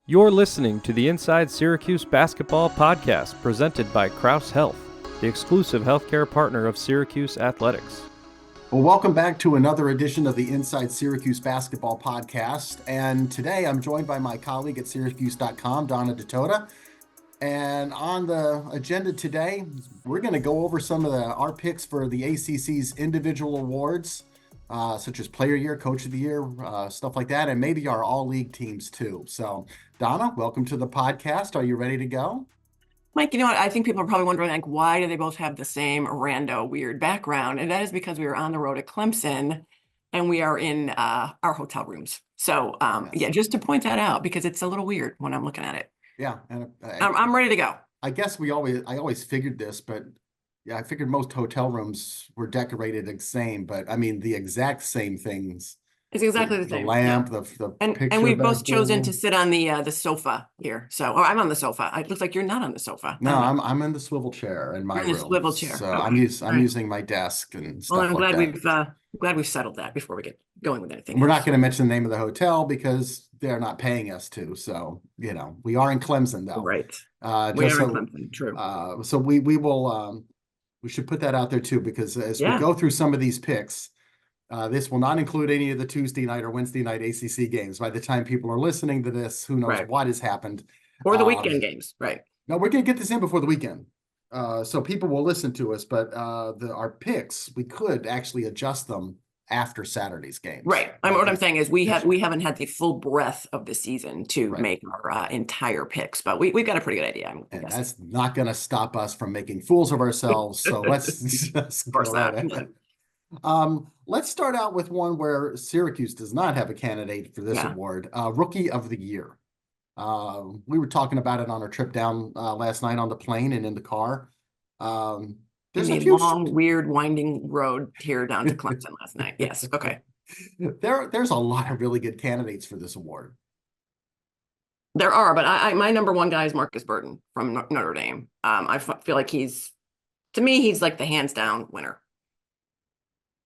You're listening to the Inside Syracuse Basketball podcast presented by Kraus Health, the exclusive healthcare partner of Syracuse Athletics. Well, welcome back to another edition of the Inside Syracuse Basketball podcast. And today I'm joined by my colleague at syracuse.com, Donna Ditota. And on the agenda today, we're going to go over some of our picks for the ACC's individual awards, such as Player Year, Coach of the Year, stuff like that, and maybe our all-league teams too. So, Donna, welcome to the podcast. Are you ready to go? Mike, you know what? I think people are probably wondering, like, why do they both have the same rando weird background? And that is because we were on the road at Clemson and we are in our hotel rooms. So, Yes. yeah, just to point that out, because it's a little weird when I'm looking at it. Yeah. And I'm ready to go. I guess I always figured this, but yeah, I figured most hotel rooms were decorated the same, but I mean, the exact same things. It's exactly the same. The lamp, yeah. the And picture we've both back chosen there. to sit on the sofa here. So, or I'm on the sofa. It looks like you're not on the sofa. No, I'm in the swivel chair in my You're in the room. swivel chair. So Okay. I'm Right. using my desk and stuff Well, I'm like glad that. we've settled that before we get going with anything. We're else. not going to mention the name of the hotel because they're not paying us to. So, we are in Clemson though. Right. We Just are in so, Clemson. True. so we will, we should put that out there too, because as we Yeah. go through some of these picks, this will not include any of the Tuesday night or Wednesday night ACC games. By the time people are listening to this, who knows Right. what has happened. Or the weekend games. Right. No, we're going to get this in before the weekend. So people will listen to us, but our picks, we could actually adjust them after Saturday's games. Right. What I'm saying is we haven't had the full breadth of the season to Right. make our entire picks, but we've got a pretty good idea. And that's not going to stop us from making fools of ourselves. So let's just go right ahead. Let's start out with one where Syracuse does not have a candidate for this award, Rookie of the Year. We were talking about it on our trip down last night on the plane and in the car. There's a long, weird, winding road here down to Clemson last night. Yes. Okay. There's a lot of really good candidates for this award. There are, but my number one guy is Marcus Burton from Notre Dame. I feel like he's like the hands down winner.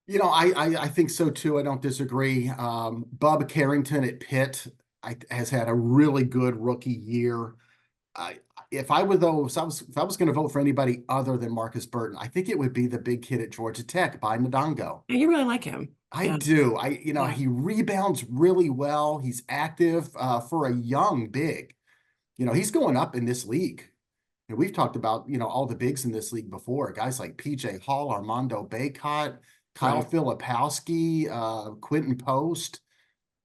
I think so too. I don't disagree. Bub Carrington at Pitt has had a really good rookie year. If I was going to vote for anybody other than Marcus Burton, I think it would be the big kid at Georgia Tech, by Ndongo. Yeah, you really like him. I do. He rebounds really well. He's active for a young big. He's going up in this league. And we've talked about, all the bigs in this league before. Guys like PJ Hall, Armando Bacot, Kyle Filipowski, Quentin Post,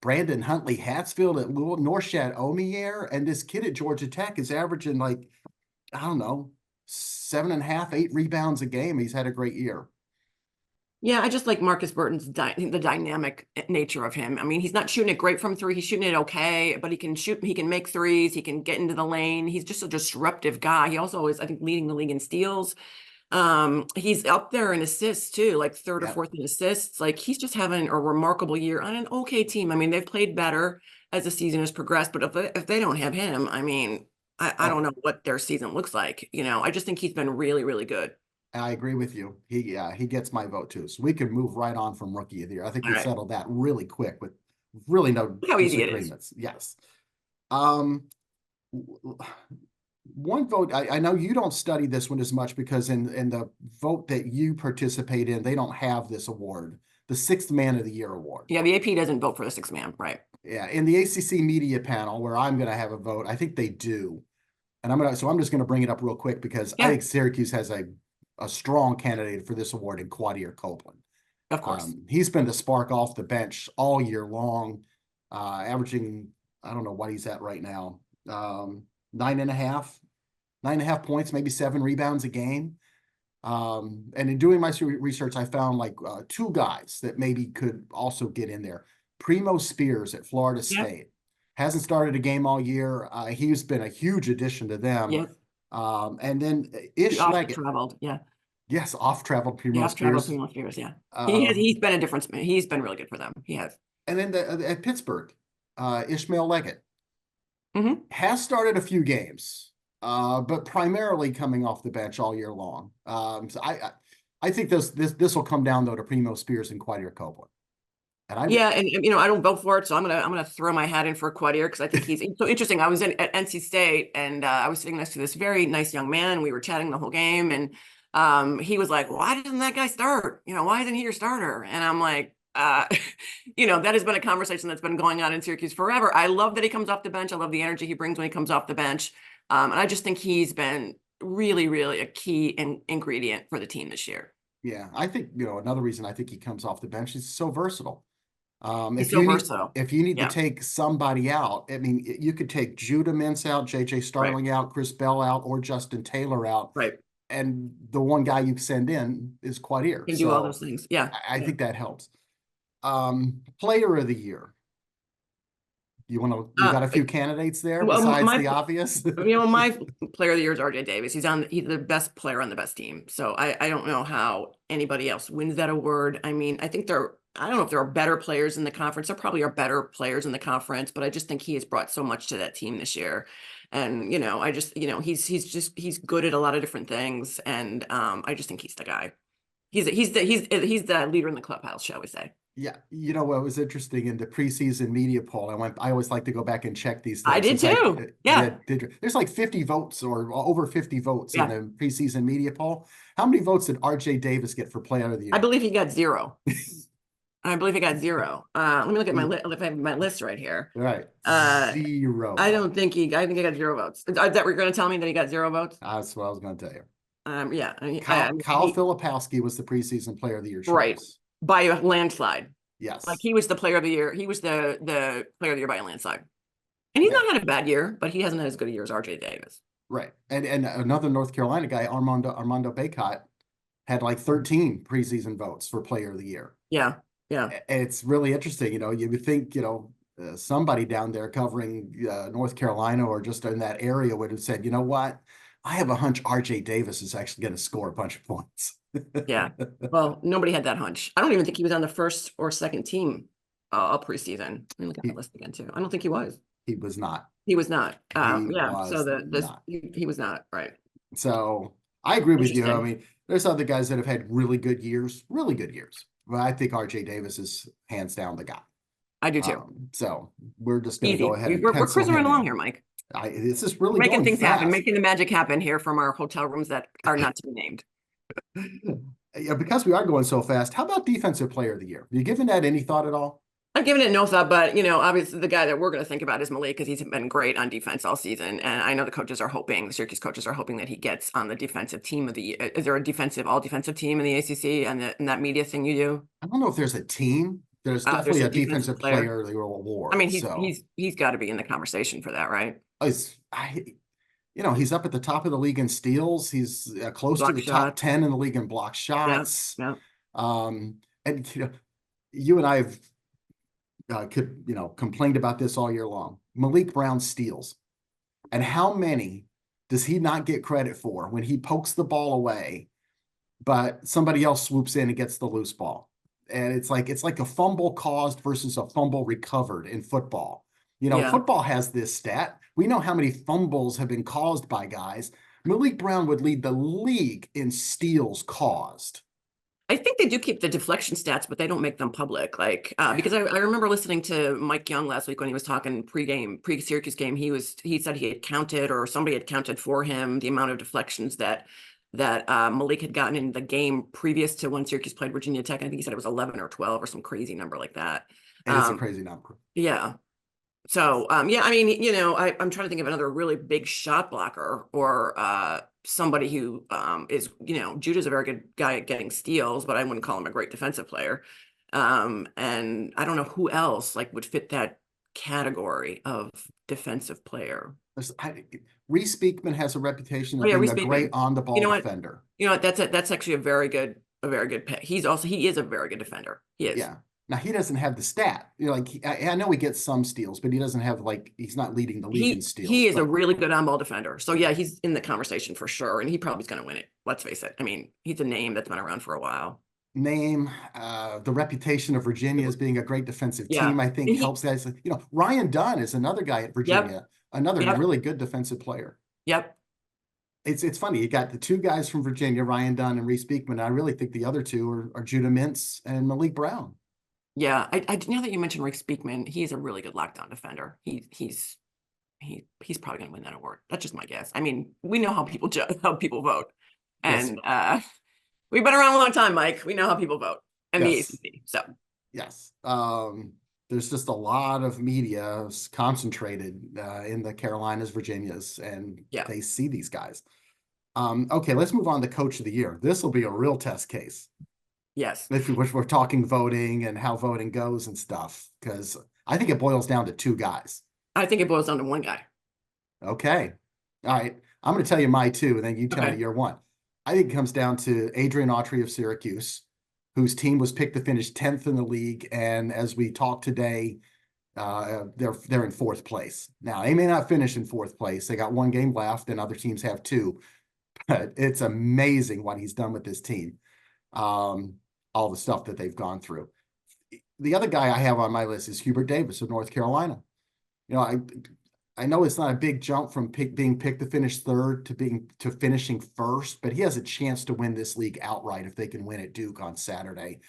Brandon Huntley Hatsfield at Louisville, Norshad Omier, and this kid at Georgia Tech is averaging 7.5, 8 rebounds a game. He's had a great year. Yeah, I just like Marcus Burton's the dynamic nature of him. I mean, he's not shooting it great from three. He's shooting it okay, but he can shoot. He can make threes. He can get into the lane. He's just a disruptive guy. He also is, I think, leading the league in steals. He's up there in assists too, like third or fourth in assists. Like he's just having a remarkable year on an okay team. I mean, they've played better as the season has progressed, but if they don't have him, I mean, I don't know what their season looks like. I just think he's been really, really good. I agree with you. He gets my vote too. So we can move right on from Rookie of the Year. I think we settled that really quick with really no disagreements. Yes. One vote, I know you don't study this one as much because in the vote that you participate in, they don't have this award, the Sixth Man of the Year award. Yeah, the AP doesn't vote for the sixth man, right? Yeah, in the ACC media panel where I'm going to have a vote, I think they do. And I'm just going to bring it up real quick because I think Syracuse has a strong candidate for this award in Quadir Copeland. Of course. He's been the spark off the bench all year long, averaging, I don't know what he's at right now, 9.5 points, maybe 7 rebounds a game. And in doing my research, I found two guys that maybe could also get in there. Primo Spears at Florida State. Hasn't started a game all year. He's been a huge addition to them. Yep. And then Ish Leggett. Traveled, yeah. Yes, off-traveled Primo Spears. Yeah. He's been a difference. He's been really good for them. He has. And then at Pittsburgh, Ishmael Leggett has started a few games, but primarily coming off the bench all year long. So I think this will come down though to Primo Spears and Quadir Copeland. And Yeah, and I don't vote for it, so I'm gonna throw my hat in for Quadir because I think he's so interesting. I was at NC State and I was sitting next to this very nice young man. We were chatting the whole game, and he was like, "Why doesn't that guy start? Why isn't he your starter?" And I'm like, that has been a conversation that's been going on in Syracuse forever. I love that he comes off the bench. I love the energy he brings when he comes off the bench, and I just think he's been really, really a key ingredient for the team this year. yeah, I think, another reason I think he comes off the bench is so versatile. He's so versatile. If you need to Yeah, take somebody out, I mean, you could take Judah Mintz out, JJ right, Starling out, Chris Bell out, or Justin Taylor out, right. and the one guy you send in is Quadir. Can do all So those things. Yeah, I yeah. think that helps. Player of the year. You got a few candidates there Well, besides the obvious? my player of the year is RJ Davis. He's the best player on the best team. So I don't know how anybody else wins that award. I mean, I don't know if there are better players in the conference. There probably are better players in the conference, but I just think he has brought so much to that team this year. And, I just, he's good at a lot of different things. And I just think he's the guy. He's the leader in the clubhouse, shall we say. Yeah, what was interesting in the preseason media poll, I always like to go back and check these things. I did too. Yeah. There's like 50 votes or over 50 votes in Yeah. the preseason media poll. How many votes did RJ Davis get for player of the year? I believe he got 0. I believe he got 0. Let me look at my list right here. Right. 0. I think he got 0 votes. Is that what you're going to tell me, that he got 0 votes? That's what I was going to tell you. Yeah. Kyle Filipowski was the preseason player of the year choice. Right. By a landslide. Yes. Like, he was the player of the year. He was the player of the year by a landslide. And he's not had a bad year, but he hasn't had as good a year as RJ Davis. Right. And another North Carolina guy, Armando Bacot, had like 13 preseason votes for player of the year. Yeah. Yeah. And it's really interesting. You would think, somebody down there covering North Carolina or just in that area would have said, you know what? I have a hunch RJ Davis is actually going to score a bunch of points. Yeah. Well, nobody had that hunch. I don't even think he was on the first or second team all preseason. Let me look at the list again too. I don't think he was. He was not. He was not. Was So he was not, right. So I agree with you. I mean, there's other guys that have had really good years. But I think RJ Davis is hands down the guy. I do too. So we're just going to go ahead and we're cruising right along here, Mike. This is really making things fast. happen, making the magic happen here from our hotel rooms that are not to be named. Yeah, because we are going so fast. How about defensive player of the year? Have you given that any thought at all? I've given it no thought, but obviously the guy that we're going to think about is Malik, because he's been great on defense all season, and I know the Syracuse coaches are hoping that he gets on the defensive team of the year. Is there a all defensive team in the ACC and that media thing you do? I don't know if there's a team. There's definitely a defensive player of the year award. I mean, he's got to be in the conversation for that, right? He's up at the top of the league in steals. He's close to the top 10 in the league in block shots. Yeah. And you and I have complained about this all year long. Malik Brown steals, and how many does he not get credit for when he pokes the ball away, but somebody else swoops in and gets the loose ball? And it's like a fumble caused versus a fumble recovered in football. Football has this stat. We know how many fumbles have been caused by guys. Malik Brown would lead the league in steals caused. I think they do keep the deflection stats, but they don't make them public. Because I remember listening to Mike Young last week when he was talking pre-Syracuse game. He said he had counted, or somebody had counted for him, the amount of deflections that Malik had gotten in the game previous to when Syracuse played Virginia Tech. I think he said it was 11 or 12 or some crazy number like that. It is a crazy number. Yeah. So, I mean, I'm trying to think of another really big shot blocker or somebody who is, Judah's a very good guy at getting steals, but I wouldn't call him a great defensive player. And I don't know who else would fit that category of defensive player. Reese Beekman has a reputation of being a great on-the-ball defender. That's actually a very good pick. He is a very good defender. He is. Yeah. Now he doesn't have the stat. I know he gets some steals, but he doesn't have he's not leading the league in steals. He is a really good on-ball defender. So yeah, he's in the conversation for sure, and he probably is going to win it. Let's face it. I mean, he's a name that's been around for a while. The reputation of Virginia as being a great defensive team, I think helps guys. Ryan Dunn is another guy at Virginia, another really good defensive player. Yep. It's funny. You got the two guys from Virginia, Ryan Dunn and Reese Beekman. I really think the other two are Judah Mintz and Malik Brown. Yeah, I now that you mentioned Rick Speakman, he's a really good lockdown defender. He's probably going to win that award. That's just my guess. I mean, we know how people how people vote, Yes, and we've been around a long time, Mike. We know how people vote in the yes, ACC. So yes. There's just a lot of media concentrated in the Carolinas, Virginias, and yeah, they see these guys. Okay, let's move on to Coach of the Year. This will be a real test case. yes, If we're talking voting and how voting goes and stuff, because I think it boils down to two guys. I think it boils down to one guy. Okay. All right. I'm going to tell you my two, and then you tell me Okay. your one. I think it comes down to Adrian Autry of Syracuse, whose team was picked to finish 10th in the league. And as we talk today, they're in fourth place. Now, they may not finish in fourth place. They got one game left, and other teams have two. But it's amazing what he's done with this team. All the stuff that they've gone through. The other guy I have on my list is Hubert Davis of North Carolina. You know, I know it's not a big jump from being picked to finish third to finishing first, but he has a chance to win this league outright if they can win at Duke on Saturday.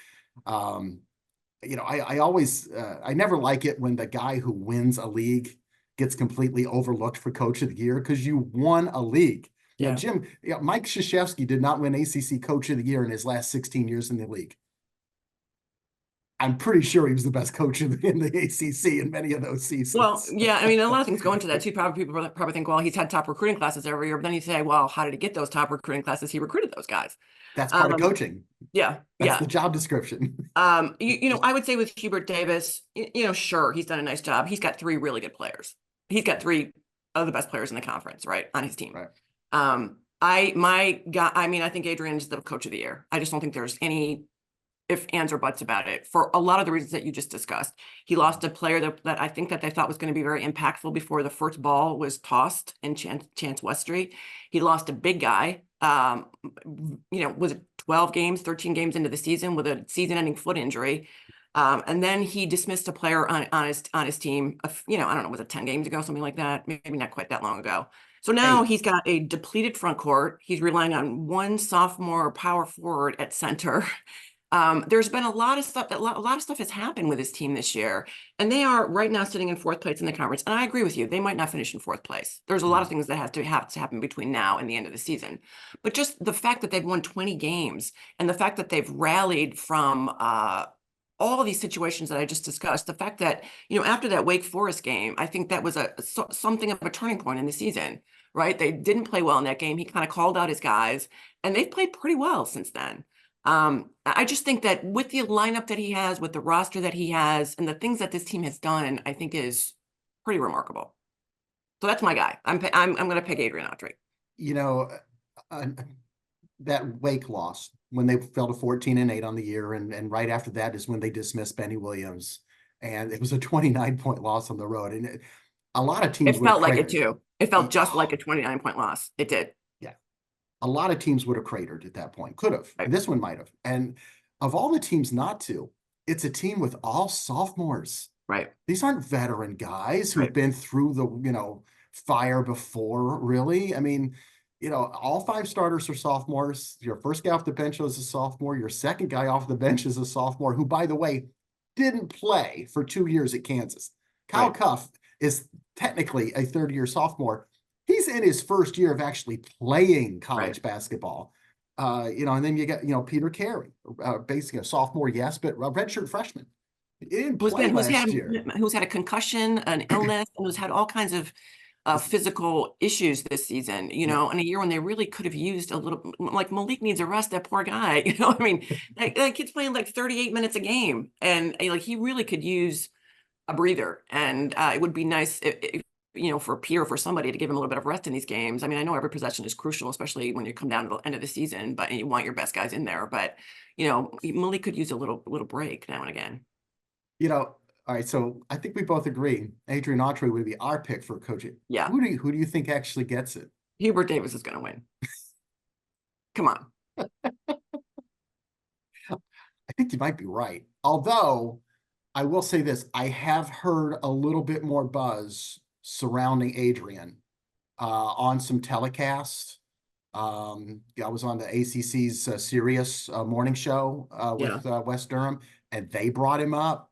You know, I always I never like it when the guy who wins a league gets completely overlooked for Coach of the Year, because you won a league. You know, Mike Krzyzewski did not win ACC Coach of the Year in his last 16 years in the league. I'm pretty sure he was the best coach in the ACC in many of those seasons. Well, yeah, I mean, a lot of things go into that too. People probably think, well, he's had top recruiting classes every year, but then you say, well, how did he get those top recruiting classes? He recruited those guys. That's part of coaching. Yeah, That's the job description. You know, I would say with Hubert Davis, you know, sure, he's done a nice job. He's got three really good players. He's got three of the best players in the conference, right, on his team. Right. I think Adrian's the Coach of the Year. I just don't think there's any if ands or buts about it for a lot of the reasons that you just discussed. He lost a player that I think that they thought was going to be very impactful before the first ball was tossed in Chance Westry. He lost a big guy. You know, was it 12 games, 13 games into the season with a season-ending foot injury. And then he dismissed a player on his team, you know, I don't know, was it 10 games ago, something like that? Maybe not quite that long ago. So now he's got a depleted front court. He's relying on one sophomore power forward at center. There's been a lot of stuff has happened with his team this year, and they are right now sitting in fourth place in the conference. And I agree with you. They might not finish in fourth place. There's a lot of things that have to happen between now and the end of the season. But just the fact that they've won 20 games and the fact that they've rallied from all of these situations that I just discussed, the fact that, you know, after that Wake Forest game, I think that was something of a turning point in the season, right? They didn't play well in that game. He kind of called out his guys, and they've played pretty well since then. I just think that with the lineup that he has, with the roster that he has, and the things that this team has done, I think is pretty remarkable. So that's my guy. I'm going to pick Adrian Autry. You know, that Wake loss when they fell to 14-8 on the year, and right after that is when they dismissed Benny Williams, and it was a 29-point loss on the road. And a lot of teams. It felt like it too. It felt just like a 29-point loss. It did. A lot of teams would have cratered at that point. Could have. Right. This one might have. And of all the teams not to, it's a team with all sophomores. Right. These aren't veteran guys who've been through the, you know, fire before, really. I mean, you know, all five starters are sophomores. Your first guy off the bench is a sophomore. Your second guy off the bench is a sophomore, who, by the way, didn't play for 2 years at Kansas. Kyle Cuff is technically a third-year sophomore. He's in his first year of actually playing college basketball. You know, and then you get, you know, Peter Carey, basically a sophomore, yes, but a redshirt freshman. He didn't play last year. Who's had a concussion, an illness, and who's had all kinds of physical issues this season, you know, in a year when they really could have used a little, like Malik needs a rest, that poor guy, you know, I mean, that kid's playing like 38 minutes a game, and like he really could use a breather, and it would be nice if you know, for Peter, for somebody to give him a little bit of rest in these games. I mean, I know every possession is crucial, especially when you come down to the end of the season, but you want your best guys in there. But, you know, Malik could use a little break now and again. You know, all right. So I think we both agree Adrian Autry would be our pick for coaching. Yeah. Who do you think actually gets it? Hubert Davis is going to win. Come on. I think you might be right. Although I will say this, I have heard a little bit more buzz surrounding Adrian on some telecasts. I was on the ACC's Sirius morning show with Wes Durham. and they brought him up.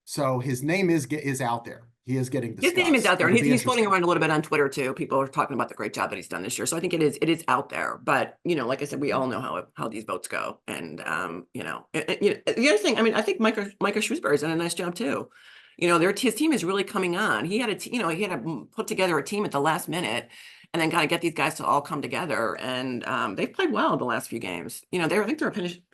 So his name is out there. He is getting discussed. His name is out there, and It'll be he's floating interesting. around a little bit on Twitter too. People are talking about the great job that he's done this year. So I think it is out there. But like I said, we all know how these votes go. And the other thing, I mean, I think Micah Shrewsbury's done a nice job too. His team is really coming on. He had he had to put together a team at the last minute, and then kind of get these guys to all come together. And they've played well the last few games. I think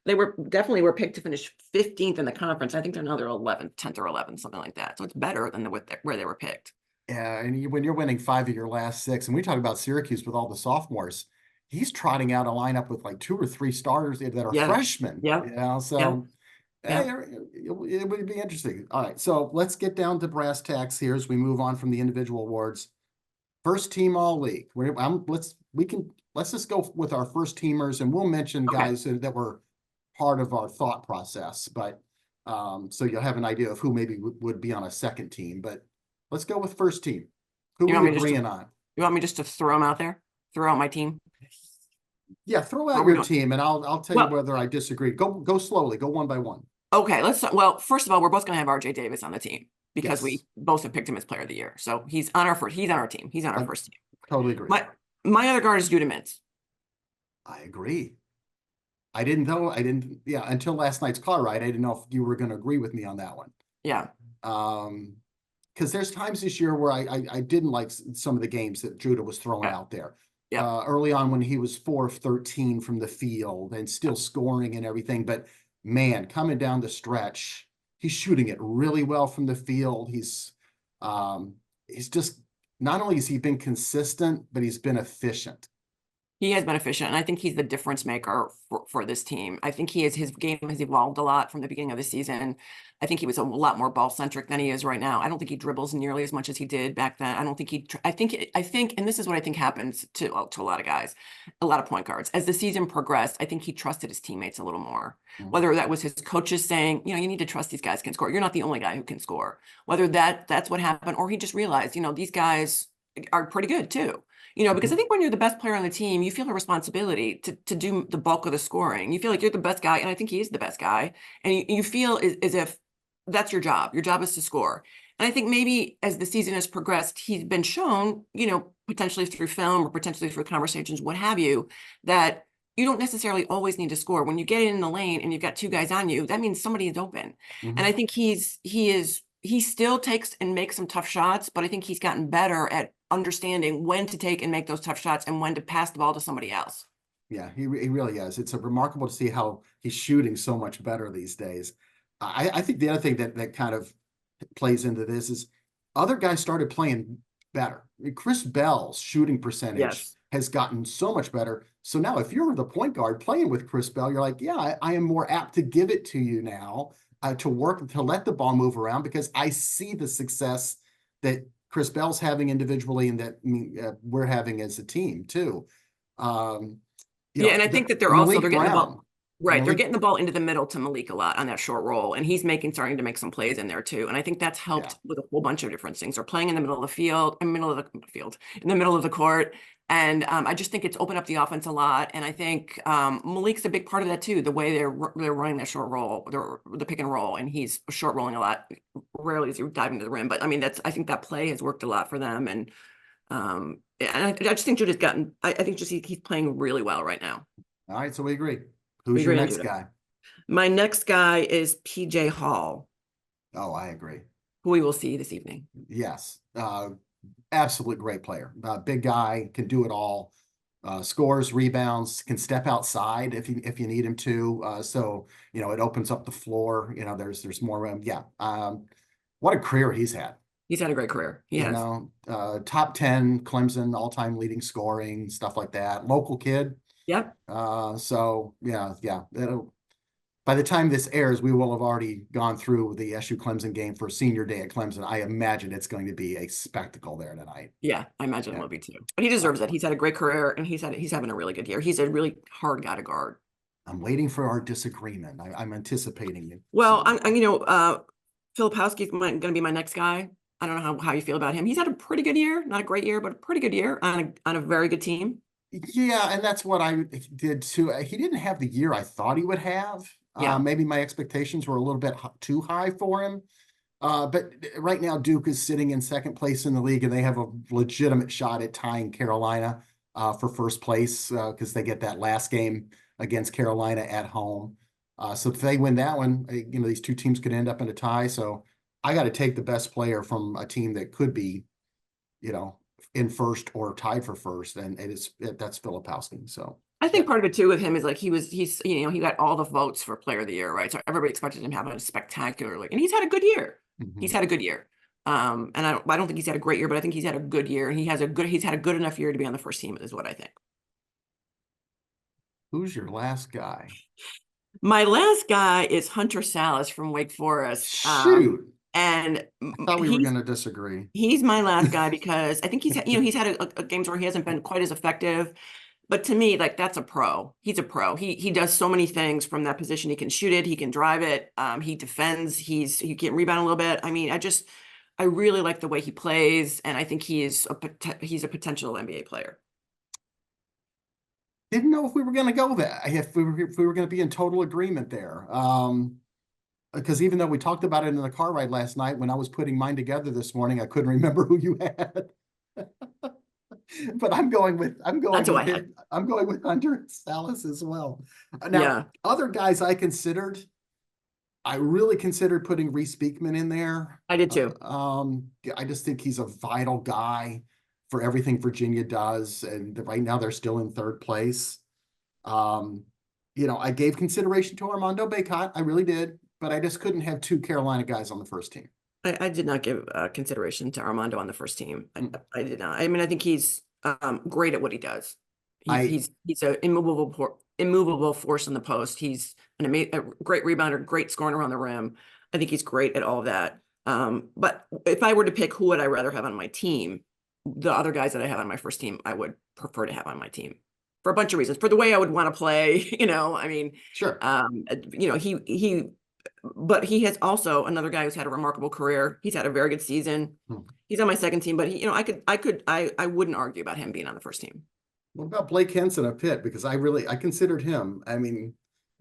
they were definitely picked to finish 15th in the conference. I think they're now 11th, 10th or 11th, something like that. So it's better than where they were picked. Yeah, and when you're winning 5 of your last 6, and we talk about Syracuse with all the sophomores, he's trotting out a lineup with like 2 or 3 starters that are freshmen. Yeah. So Yeah. it would be interesting. All right, so let's get down to brass tacks here as we move on from the individual awards. First team all league. Let's just go with our first teamers, and we'll mention guys that were part of our thought process. But so you'll have an idea of who maybe would be on a second team. But let's go with first team. Who are we agreeing on? You want me just to throw them out there? Throw out my team? Yeah, throw out your team, and I'll tell you whether I disagree. Go slowly. Go one by one. Okay, first of all, we're both going to have RJ Davis on the team because we both have picked him as player of the year. So he's on our team. He's on our first team. Totally agree. My other guard is Judah Mintz. I agree. I didn't until last night's car ride. I didn't know if you were going to agree with me on that one. Yeah. Because there's times this year where I didn't like some of the games that Judah was throwing out there. Yeah. Early on when he was 4 of 13 from the field and still scoring and everything. But man, coming down the stretch, he's shooting it really well from the field. He's just, not only has he been consistent, but he's been efficient. He has been efficient, and I think he's the difference maker for this team. I think his game has evolved a lot from the beginning of the season. I think he was a lot more ball centric than he is right now. I don't think he dribbles nearly as much as he did back then. I don't think I think, and this is what I think happens to a lot of guys, a lot of point guards. As the season progressed, I think he trusted his teammates a little more. Mm-hmm. Whether that was his coaches saying, you need to trust these guys can score. You're not the only guy who can score. Whether that's what happened, or he just realized, these guys are pretty good too. Because I think when you're the best player on the team, you feel a responsibility to do the bulk of the scoring. You feel like you're the best guy, and I think he is the best guy. And you feel as if that's your job. Your job is to score. And I think maybe as the season has progressed, he's been shown, potentially through film or potentially through conversations, what have you, that you don't necessarily always need to score. When you get in the lane and you've got 2 guys on you, that means somebody is open. Mm-hmm. And I think he still takes and makes some tough shots, but I think he's gotten better at understanding when to take and make those tough shots and when to pass the ball to somebody else. Yeah, he really is. It's remarkable to see how he's shooting so much better these days. I think the other thing that kind of plays into this is other guys started playing better. Chris Bell's shooting percentage has gotten so much better. So now if you're the point guard playing with Chris Bell, you're like, yeah, I am more apt to give it to you now, to let the ball move around, because I see the success that Chris Bell's having individually and that we're having as a team too. And I think that they're getting the ball. Right. They're getting the ball into the middle to Malik a lot on that short roll, and he's starting to make some plays in there too. And I think that's helped with a whole bunch of different things. They're playing in the middle of the field, in the middle of the court. And I just think it's opened up the offense a lot. And I think Malik's a big part of that too, the way they're running that short roll, the pick and roll, and he's short rolling a lot. Rarely is he diving to the rim, but I mean, I think that play has worked a lot for them. And I just think Judah's he's playing really well right now. All right, so we agree. Who's your next guy? My next guy is PJ Hall. Oh, I agree. Who we will see this evening. Yes. Absolute great player. Big guy, can do it all. Scores, rebounds, can step outside if you need him to. So, it opens up the floor. There's more room. Yeah. What a career he's had. He's had a great career. He has. Top 10 Clemson all-time leading scoring, stuff like that. Local kid. Yep. So yeah. By the time this airs, we will have already gone through the SU Clemson game for senior day at Clemson. I imagine it's going to be a spectacle there tonight. Yeah, I imagine it will be too. But he deserves it. He's had a great career, and he's having a really good year. He's a really hard guy to guard. I'm waiting for our disagreement. I'm anticipating it. Well, Filipowski's going to be my next guy. I don't know how you feel about him. He's had a pretty good year, not a great year, but a pretty good year on a very good team. Yeah, and that's what I did too. He didn't have the year I thought he would have. Yeah. Maybe my expectations were a little bit too high for him. But right now, Duke is sitting in second place in the league, and they have a legitimate shot at tying Carolina for first place because they get that last game against Carolina at home. So if they win that one, these two teams could end up in a tie. So I got to take the best player from a team that could be, in first or tied for first, and that's Filipowski. So I think part of it too with him is like he's he got all the votes for player of the year, right? So everybody expected him to have a spectacular and he's had a good year. He's had a good year. And I don't think he's had a great year, but I think he's had a good year, and he's had a good enough year to be on the first team, is what I think. Who's your last guy? My last guy is Hunter Salas from Wake Forest. Shoot. And I thought we were going to disagree. He's my last guy because I think he's had a games where he hasn't been quite as effective. But to me, like, that's a pro. He's a pro. He does so many things from that position. He can shoot it. He can drive it. He defends. He can rebound a little bit. I mean, I really like the way he plays, and I think he's a potential NBA player. Didn't know if we were going to go there, if we were going to be in total agreement there. Because even though we talked about it in the car ride last night, when I was putting mine together this morning, I couldn't remember who you had. But I'm going with Hunter Salas as well. Now, other guys I really considered putting Reese Beekman in there. I did too. I just think he's a vital guy for everything Virginia does, and right now they're still in third place. I gave consideration to Armando Bacot. I really did, but I just couldn't have two Carolina guys on the first team. I did not give consideration to Armando on the first team. I did not. I mean, I think he's great at what he does. He's an immovable force in the post. He's a great rebounder, great scoring around the rim. I think he's great at all of that. But if I were to pick who would I rather have on my team, the other guys that I have on my first team, I would prefer to have on my team for a bunch of reasons. For the way I would want to play, I mean, sure. But he has also another guy who's had a remarkable career. He's had a very good season. He's on my second team, but I wouldn't argue about him being on the first team. What about Blake Henson of Pitt? Because I considered him. I mean,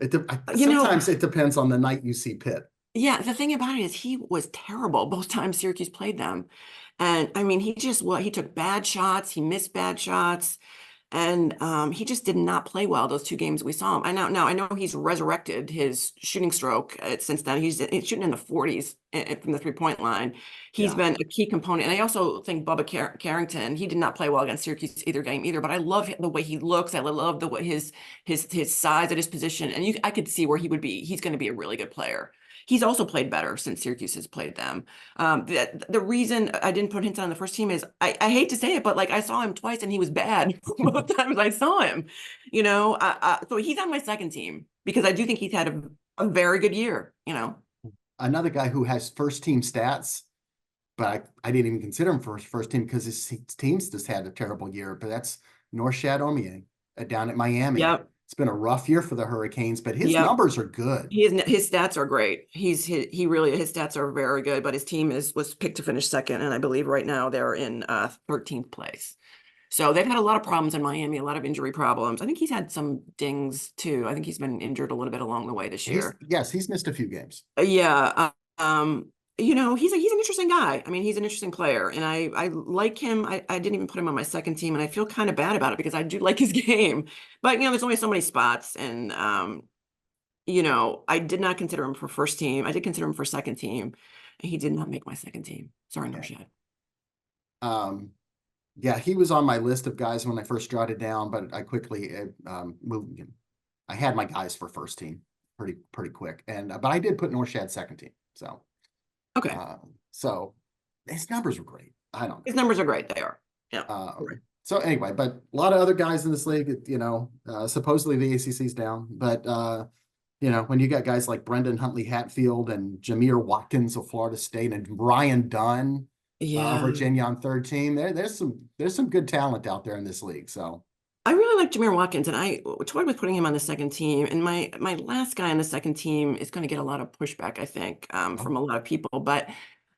sometimes it depends on the night you see Pitt. Yeah, the thing about it is he was terrible both times Syracuse played them. And I mean, he took bad shots. He missed bad shots. And he just did not play well those two games we saw him. I know he's resurrected his shooting stroke since then. He's shooting in the 40s from the 3-point line. He's been a key component. And I also think Bubba Carrington, he did not play well against Syracuse either game, but I love the way he looks. I love the way his size at his position. And I could see where he's going to be a really good player. He's also played better since Syracuse has played them. The reason I didn't put Hinton on the first team is I hate to say it, but like I saw him twice and he was bad both times I saw him. So he's on my second team because I do think he's had a very good year. Another guy who has first team stats, but I didn't even consider him for first team because his team's just had a terrible year. But that's Norchad Omier down at Miami. Yep. It's been a rough year for the Hurricanes, but his numbers are good. His stats are great. His stats are very good, but his team was picked to finish second, and I believe right now they're in 13th place. So they've had a lot of problems in Miami, a lot of injury problems. I think he's had some dings too. I think he's been injured a little bit along the way this year. He's missed a few games. He's an interesting guy. I mean, he's an interesting player, and I like him. I didn't even put him on my second team, and I feel kind of bad about it because I do like his game. But there's only so many spots, and I did not consider him for first team. I did consider him for second team, and he did not make my second team. Sorry, Norchad. He was on my list of guys when I first jotted down, but I quickly moved him. I had my guys for first team pretty quick, but I did put Norchad second team. So. Okay. So his numbers were great. His numbers are great. They are. Yeah. So anyway, but a lot of other guys in this league, supposedly the ACC's down, but when you got guys like Brendan Huntley Hatfield and Jameer Watkins of Florida State and Brian Dunn, Virginia on third team, there's some good talent out there in this league. So I really like Jameer Watkins, and I toyed with putting him on the second team. And my last guy on the second team is going to get a lot of pushback, I think, from a lot of people. But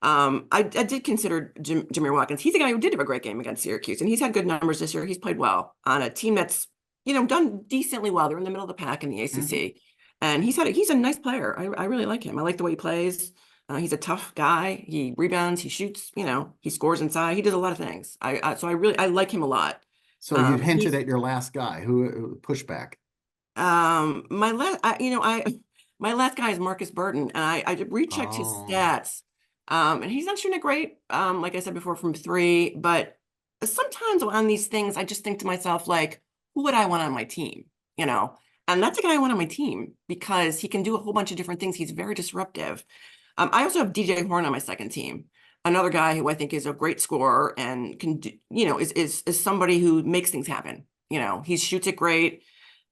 I did consider Jameer Watkins. He's a guy who did have a great game against Syracuse, and he's had good numbers this year. He's played well on a team that's done decently well. They're in the middle of the pack in the ACC. And he's a nice player. I really like him. I like the way he plays. He's a tough guy. He rebounds, he shoots, he scores inside. He does a lot of things. So I like him a lot. So you hinted He's at your last guy who pushback. my last my last guy is Marcus Burton, and I rechecked his Oh, stats. And he's not shooting it great, like I said before, from three, but sometimes on these things, I just think to myself, like, who would I want on my team? And that's a guy I want on my team because he can do a whole bunch of different things. He's very disruptive. I also have DJ Horn on my second team, another guy who I think is a great scorer and can do, is somebody who makes things happen. He shoots it great.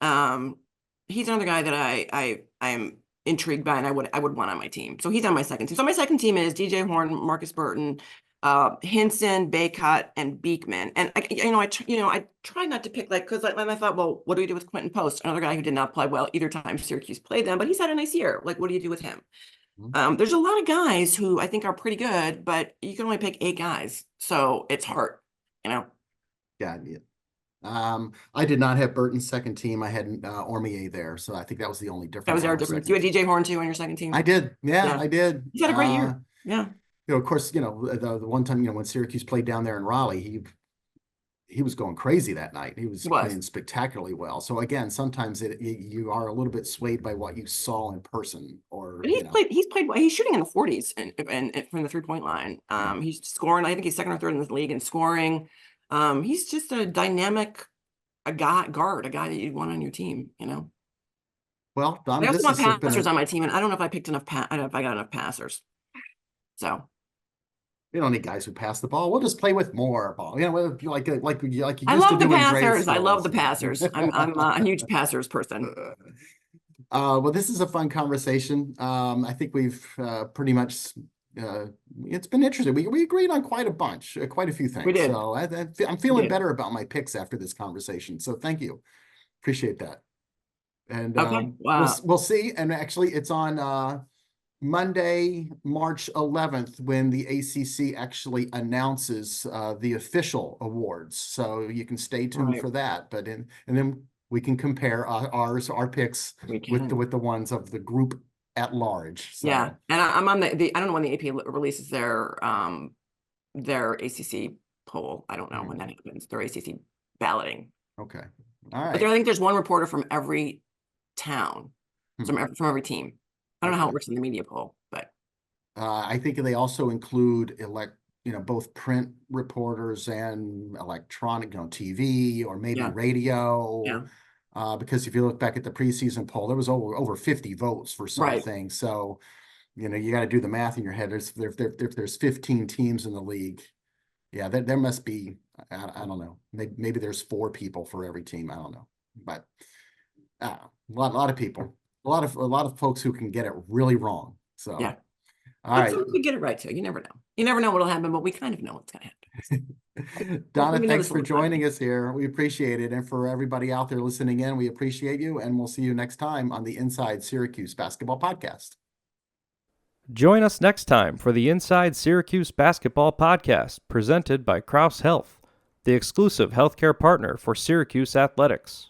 He's another guy that I am intrigued by and I would want on my team. So he's on my second team. So my second team is DJ Horn, Marcus Burton, Hinson, Baycott, and Beekman. And I try not to pick because I thought, well, what do we do with Quentin Post? Another guy who did not play well either time Syracuse played them, but he's had a nice year. Like, what do you do with him? There's a lot of guys who I think are pretty good, but you can only pick 8 guys, so it's hard, yeah. I did not have Burton's second team. I had Ormier there, so I think that was the only difference. That was our on the difference. second You had DJ Horn too on your second team. I did. Yeah, Yeah. I did. He's had a great year. Yeah. Of course, the one time, when Syracuse played down there in Raleigh, he was going crazy that night. He was playing spectacularly well. So again, sometimes you are a little bit swayed by what you saw in person, or But he's played well. He's shooting in the 40s and from the 3-point line. He's scoring. I think he's second or third in the league in scoring. He's just a dynamic a guy that you'd want on your team. Well, Donna, I also this want has passers been on my team, and I don't know if I picked enough. I don't know if I got enough passers. So we don't need guys who pass the ball. We'll just play with more ball. Like you used I love to the do in grade passers. I school. love the passers. I'm a huge passers person. Well, this is a fun conversation. I think we've pretty much. It's been interesting. We agreed on quite a few things. We did. So I'm feeling better about my picks after this conversation. So thank you. Appreciate that. And okay. Wow. we'll see. And actually, it's on Monday, March 11th, when the ACC actually announces the official awards. So you can stay tuned for that. But and then we can compare our picks with the ones of the group at large. So. Yeah, and I'm on the I don't know when the AP releases their ACC poll. I don't know when that happens. Their ACC balloting. Okay, all right. But I think there's one reporter from every town, from every team. I don't know how it works in the media poll, but I think they also include both print reporters and electronic, TV or maybe radio. Yeah. Because if you look back at the preseason poll, there was over 50 votes for something. So, you got to do the math in your head. If there's 15 teams in the league, yeah, there must be, I don't know, maybe there's 4 people for every team. I don't know, but a lot of people, a lot of folks who can get it really wrong. So, yeah. All right. We get it right too. You never know. You never know what'll happen, but we kind of know what's going to happen. Donna, thanks for joining us here. We appreciate it. And for everybody out there listening in, we appreciate you. And we'll see you next time on the Inside Syracuse Basketball Podcast. Join us next time for the Inside Syracuse Basketball Podcast, presented by Crouse Health, the exclusive healthcare partner for Syracuse Athletics.